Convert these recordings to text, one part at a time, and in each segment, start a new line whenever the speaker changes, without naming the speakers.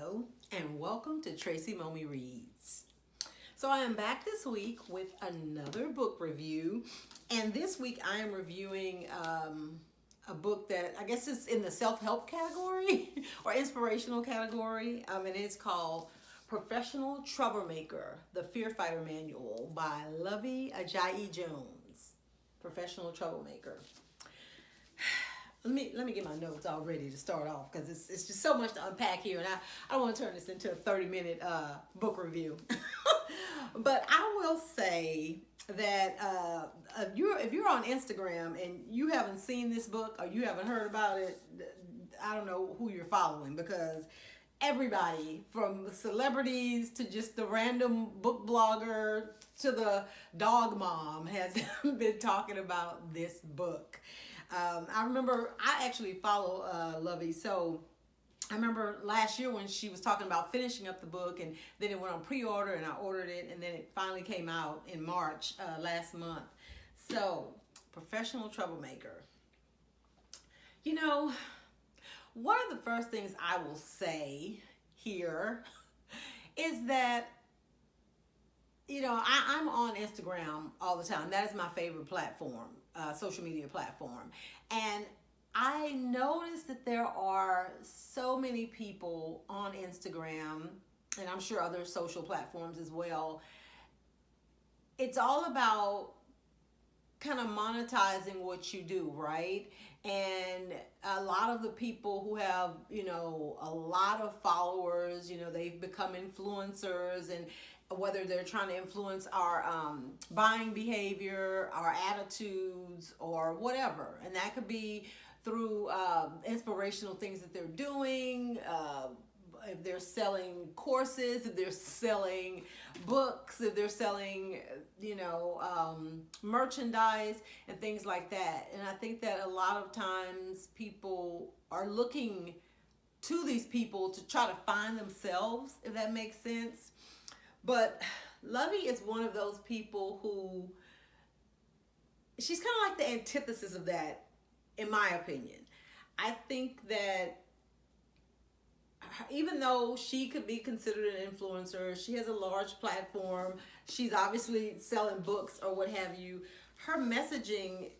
Hello, and welcome to Tracy Momi Reads. So I am back this week with another book review, and this week I am reviewing a book that I guess is in the self-help category or inspirational category, and it's called Professional Troublemaker, The Fear Fighter Manual by Luvvie Ajayi Jones. Professional Troublemaker. Let me get my notes all ready to start off because it's just so much to unpack here, and I don't want to turn this into a 30-minute book review. But I will say that if you're on Instagram and you haven't seen this book or you haven't heard about it, I don't know who you're following, because everybody from celebrities to just the random book blogger to the dog mom has been talking about this book. I remember I actually follow Luvvie, so I remember last year when she was talking about finishing up the book, and then it went on pre-order, and I ordered it, and then it finally came out in March last month. So, Professional Troublemaker. You know, one of the first things I will say here is that, you know, I'm on Instagram all the time. That is my favorite platform, social media platform. And I noticed that there are so many people on Instagram, and I'm sure other social platforms as well. It's all about kind of monetizing what you do, right? And a lot of the people who have, you know, a lot of followers, you know, they've become influencers, and whether they're trying to influence our buying behavior, our attitudes, or whatever. And that could be through inspirational things that they're doing, if they're selling courses, if they're selling books, if they're selling, you know, merchandise and things like that. And I think that a lot of times people are looking to these people to try to find themselves, if that makes sense. But Luvvie is one of those people who, she's kind of like the antithesis of that, in my opinion. I think that even though she could be considered an influencer, she has a large platform, she's obviously selling books or what have you, her messaging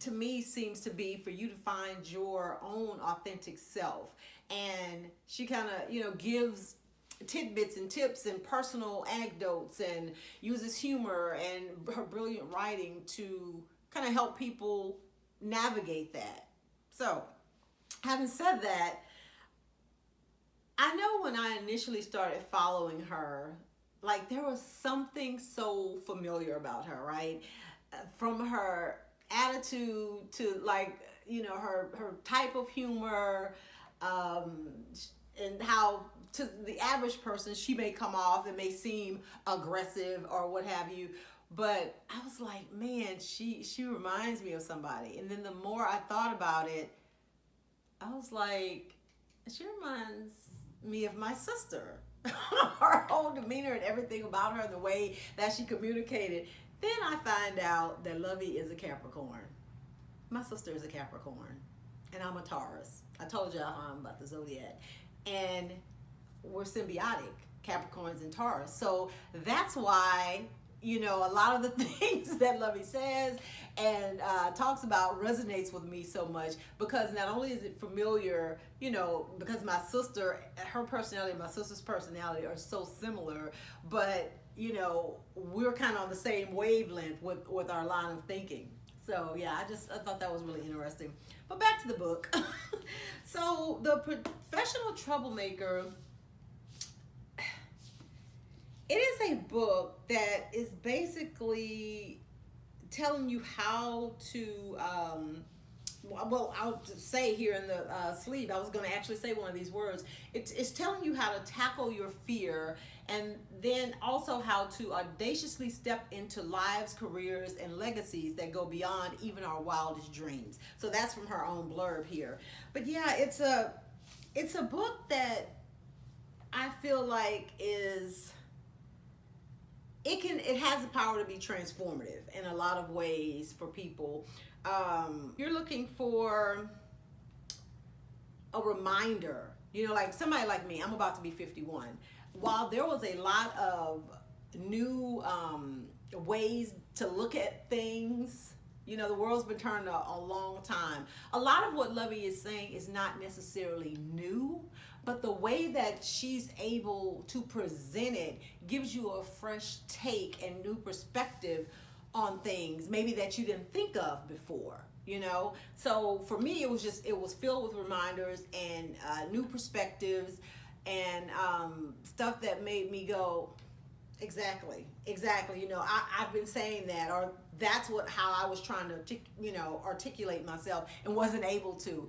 to me seems to be for you to find your own authentic self. And she kind of, you know, gives tidbits and tips and personal anecdotes and uses humor and her brilliant writing to kind of help people navigate that. So, having said that, I know when I initially started following her, like there was something so familiar about her, right? From her attitude to, like, you know, her type of humor, and how to the average person she may come off and may seem aggressive or what have you. But I was like, man, she reminds me of somebody. And then the more I thought about it, I was like, she reminds me of my sister. Her whole demeanor and everything about her, the way that she communicated. Then I find out that Luvvie is a Capricorn. My sister is a Capricorn, and I'm a Taurus. I told y'all how I'm about the zodiac. And we're symbiotic, Capricorns and Taurus. So that's why, you know, a lot of the things that Luvvie says and talks about resonates with me so much, because not only is it familiar, you know, because my sister, her personality and my sister's personality are so similar, but, you know, we're kind of on the same wavelength with our line of thinking. So yeah, I thought that was really interesting. But back to the book. So the Professional Troublemaker, it is a book that is basically telling you how to, well, I'll just say here in the sleeve, I was going to actually say one of these words. It's telling you how to tackle your fear, and then also how to audaciously step into lives, careers, and legacies that go beyond even our wildest dreams. So that's from her own blurb here. But yeah, it's a book that I feel like it has the power to be transformative in a lot of ways for people. You're looking for a reminder You know, like somebody like me, I'm about to be 51. While there was a lot of new ways to look at things, you know, the world's been turned a long time. A lot of what Luvvie is saying is not necessarily new, but the way that she's able to present it gives you a fresh take and new perspective on things maybe that you didn't think of before, you know. So for me, it was filled with reminders and new perspectives and stuff that made me go, exactly, exactly. You know, I've been saying that, or that's how I was trying to, you know, articulate myself and wasn't able to,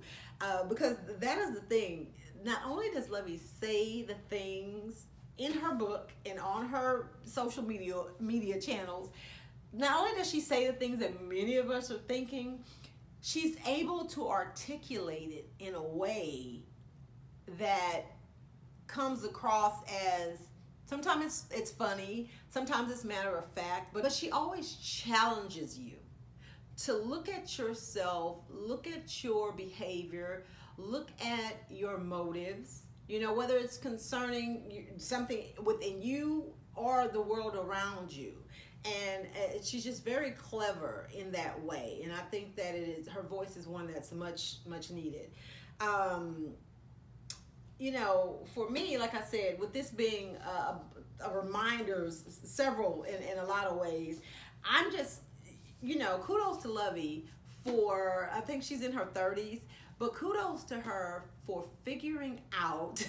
because that is the thing. Not only does Luvvie say the things in her book and on her social media channels, not only does she say the things that many of us are thinking, she's able to articulate it in a way that comes across as, sometimes it's funny, sometimes it's matter of fact, but she always challenges you to look at yourself, look at your behavior, look at your motives, you know, whether it's concerning something within you or the world around you. And she's just very clever in that way. And I think that her voice is one that's much needed. You know, for me, like I said, with this being a reminder, several in a lot of ways, I'm just, you know, kudos to Luvvie for, I think she's in her 30s, but kudos to her for figuring out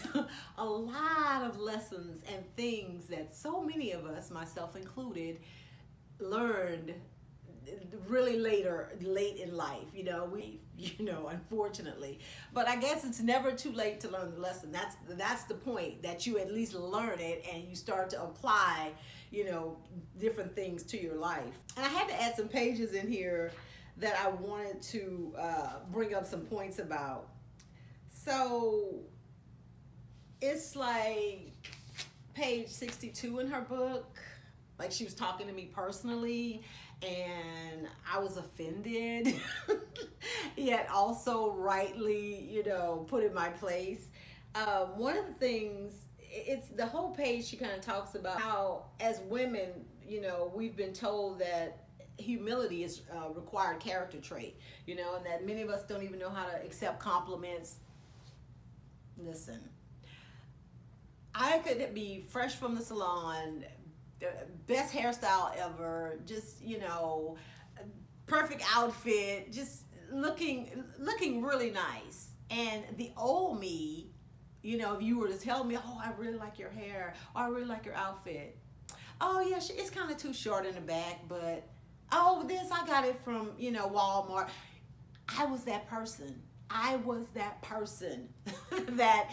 a lot of lessons and things that so many of us, myself included, learned really late in life, you know, unfortunately. But I guess it's never too late to learn the lesson. That's the point, that you at least learn it and you start to apply, you know, different things to your life. And I had to add some pages in here that I wanted to bring up some points about. So it's like page 62 in her book, like she was talking to me personally and I was offended, yet also rightly, you know, put in my place. One of the things, it's the whole page, she kind of talks about how as women, you know, we've been told that humility is a required character trait, you know, and that many of us don't even know how to accept compliments. Listen, I could be fresh from the salon, best hairstyle ever, just, you know, perfect outfit, just looking really nice. And the old me, you know, if you were to tell me, oh, I really like your hair, or I really like your outfit. Oh yeah, it's kind of too short in the back, but oh, this, I got it from, you know, Walmart. I was that person that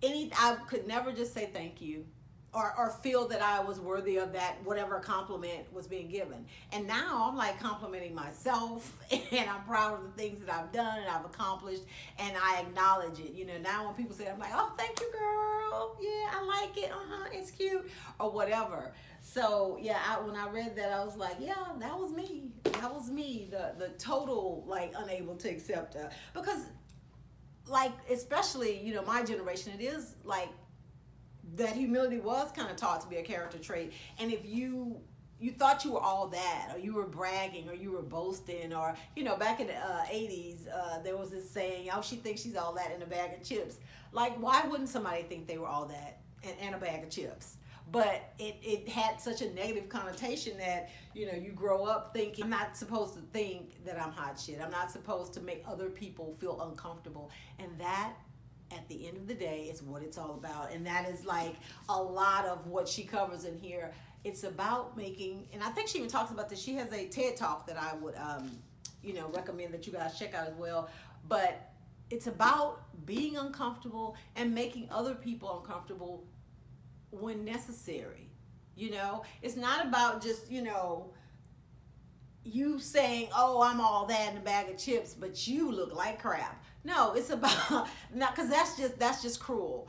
I could never just say thank you or feel that I was worthy of that, whatever compliment was being given. And now I'm like complimenting myself and I'm proud of the things that I've done and I've accomplished and I acknowledge it. You know, now when people say it, I'm like, oh, thank you, girl. Yeah, I like it. It's cute, or whatever. So yeah, when I read that, I was like, yeah, that was me. That was me, the total, like, unable to accept because, like, especially, you know, my generation, it is like that humility was kind of taught to be a character trait. And if you thought you were all that, or you were bragging, or you were boasting, or, you know, back in the 80s, there was this saying, oh, she thinks she's all that in a bag of chips. Like, why wouldn't somebody think they were all that in a bag of chips? But it had such a negative connotation that, you know, you grow up thinking, I'm not supposed to think that I'm hot shit. I'm not supposed to make other people feel uncomfortable. And that, at the end of the day, is what it's all about. And that is like a lot of what she covers in here. It's about making, and I think she even talks about this. She has a TED Talk that I would, you know, recommend that you guys check out as well. But it's about being uncomfortable and making other people uncomfortable when necessary. You know, it's not about just, you know, you saying, oh, I'm all that in a bag of chips, but you look like crap. No, it's about, not, because that's just cruel.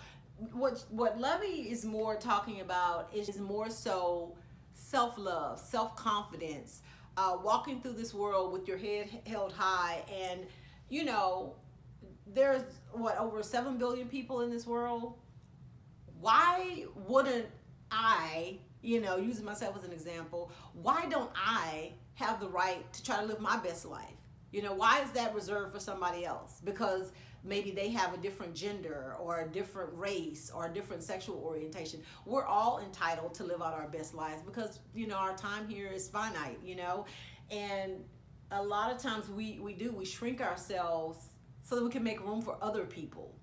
What Luvvie is more talking about is more so self-love, self-confidence, walking through this world with your head held high, and, you know, there's what, over 7 billion people in this world. Why wouldn't I, using myself as an example, why don't I have the right to try to live my best life? Why is that reserved for somebody else? Because maybe they have a different gender or a different race or a different sexual orientation. We're all entitled to live out our best lives because, our time here is finite. And a lot of times we shrink ourselves so that we can make room for other people,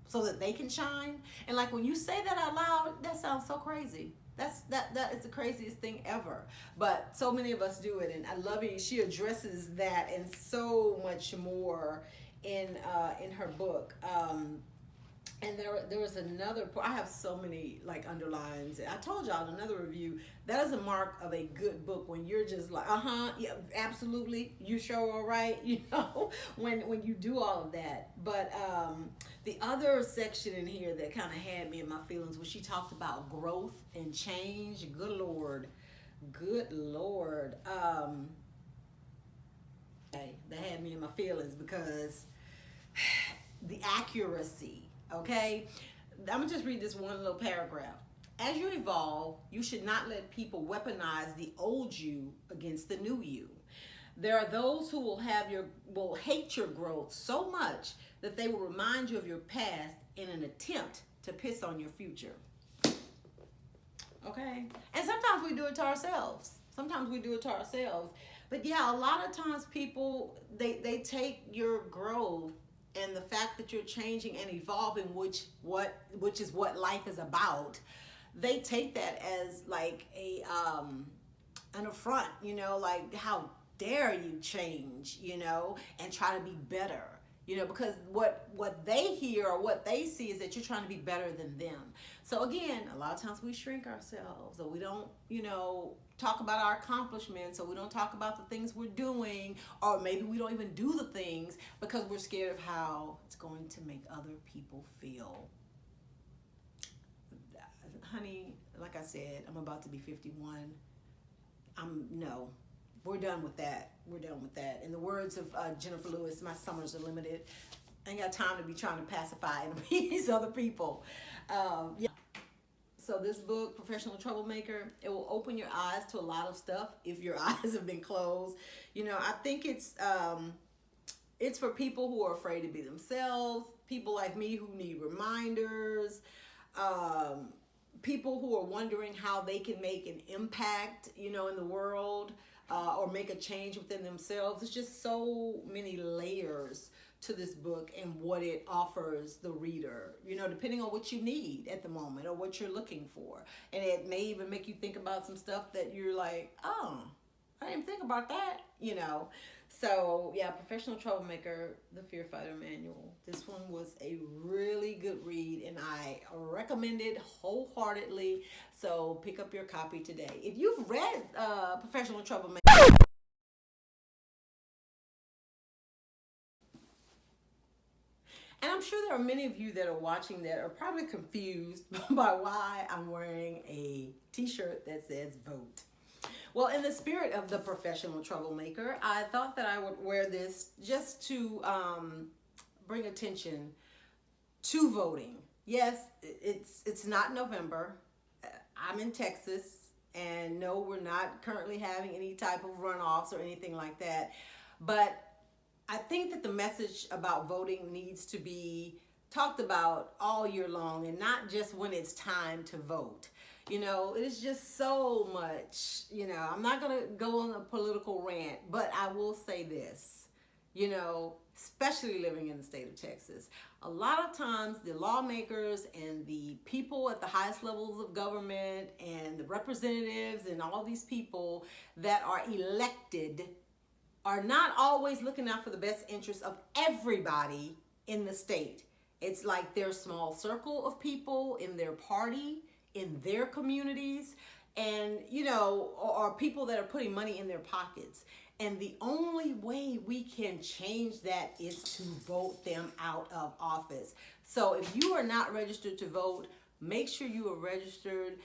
so that they can shine. And like when you say that out loud, that sounds so crazy. That is the craziest thing ever. But so many of us do it, and I love it. She addresses that and so much more in her book. And there was another. I have so many like underlines. I told y'all in another review, that is a mark of a good book when you're just like, yeah, absolutely, you sure all right, when you do all of that. But the other section in here that kind of had me in my feelings was she talked about growth and change. Good Lord. That had me in my feelings because the accuracy. Okay, I'm gonna just read this one little paragraph. As you evolve, you should not let people weaponize the old you against the new you. There are those who will hate your growth so much that they will remind you of your past in an attempt to piss on your future. Okay, and sometimes we do it to ourselves. But yeah, a lot of times people they take your growth and the fact that you're changing and evolving, which is what life is about, they take that as like an affront, like how dare you change, and try to be better, because what they hear or what they see is that you're trying to be better than them. So again, a lot of times we shrink ourselves, or we don't, talk about our accomplishments, or we don't talk about the things we're doing, or maybe we don't even do the things because we're scared of how it's going to make other people feel. Honey, like I said, I'm about to be 51. We're done with that. In the words of Jennifer Lewis, my summers are limited. I ain't got time to be trying to pacify and appease other people. Yeah. So this book, Professional Troublemaker, it will open your eyes to a lot of stuff if your eyes have been closed. I think it's for people who are afraid to be themselves, people like me who need reminders, people who are wondering how they can make an impact, in the world, or make a change within themselves. There's just so many layers to this book and what it offers the reader, depending on what you need at the moment or what you're looking for. And it may even make you think about some stuff that you're like, oh, I didn't think about that, So yeah, Professional Troublemaker, The Fear Fighter Manual. This one was a really good read and I recommend it wholeheartedly. So pick up your copy today. If you've read Professional Troublemaker, and I'm sure there are many of you that are watching that are probably confused by why I'm wearing a t-shirt that says vote. Well, in the spirit of the Professional Troublemaker, I thought that I would wear this just to bring attention to voting. Yes, it's not November. I'm in Texas, and no, we're not currently having any type of runoffs or anything like that. But I think that the message about voting needs to be talked about all year long and not just when it's time to vote. It's just so much, I'm not going to go on a political rant, but I will say this, especially living in the state of Texas, a lot of times the lawmakers and the people at the highest levels of government and the representatives and all these people that are elected are not always looking out for the best interests of everybody in the state. It's like their small circle of people in their party, in their communities, and, or people that are putting money in their pockets. And the only way we can change that is to vote them out of office. So if you are not registered to vote, make sure you are registered.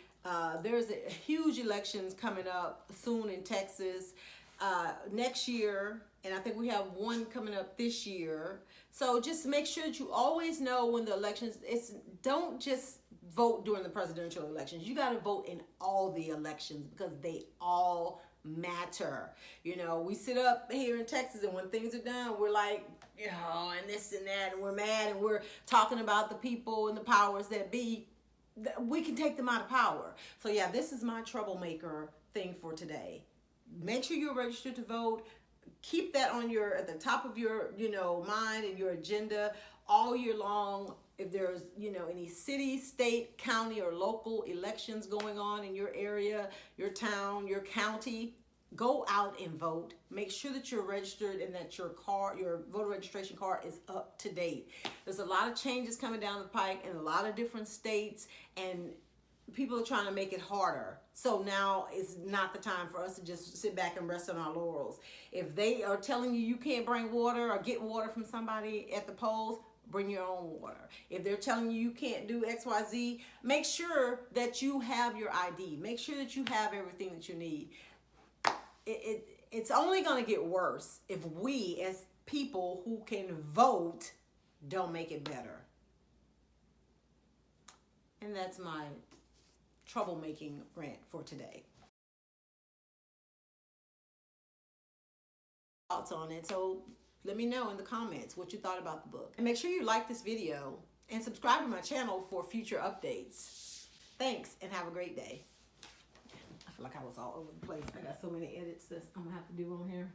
There's huge elections coming up soon in Texas. Next year And I think we have one coming up this year. So just make sure that you always know when the elections, don't just vote during the presidential elections. You got to vote in all the elections because they all matter. You know, we sit up here in Texas and when things are done, we're like, you know, and this and that, and we're mad and we're talking about the people and the powers that be. We can take them out of power. So yeah, this is my troublemaker thing for today. Make sure you're registered to vote. Keep that on at the top of your, mind and your agenda all year long. If there's, any city, state, county, or local elections going on in your area, your town, your county, go out and vote. Make sure that you're registered and that your voter registration card is up to date. There's a lot of changes coming down the pike in a lot of different states, and people are trying to make it harder. So now is not the time for us to just sit back and rest on our laurels. If they are telling you can't bring water or get water from somebody at the polls, bring your own water. If they're telling you can't do XYZ, make sure that you have your ID. Make sure that you have everything that you need. It's only going to get worse if we as people who can vote don't make it better. And that's my troublemaking rant for today. Thoughts on it, so let me know in the comments what you thought about the book. And make sure you like this video and subscribe to my channel for future updates. Thanks and have a great day. I feel like I was all over the place. I got so many edits that I'm gonna have to do on here.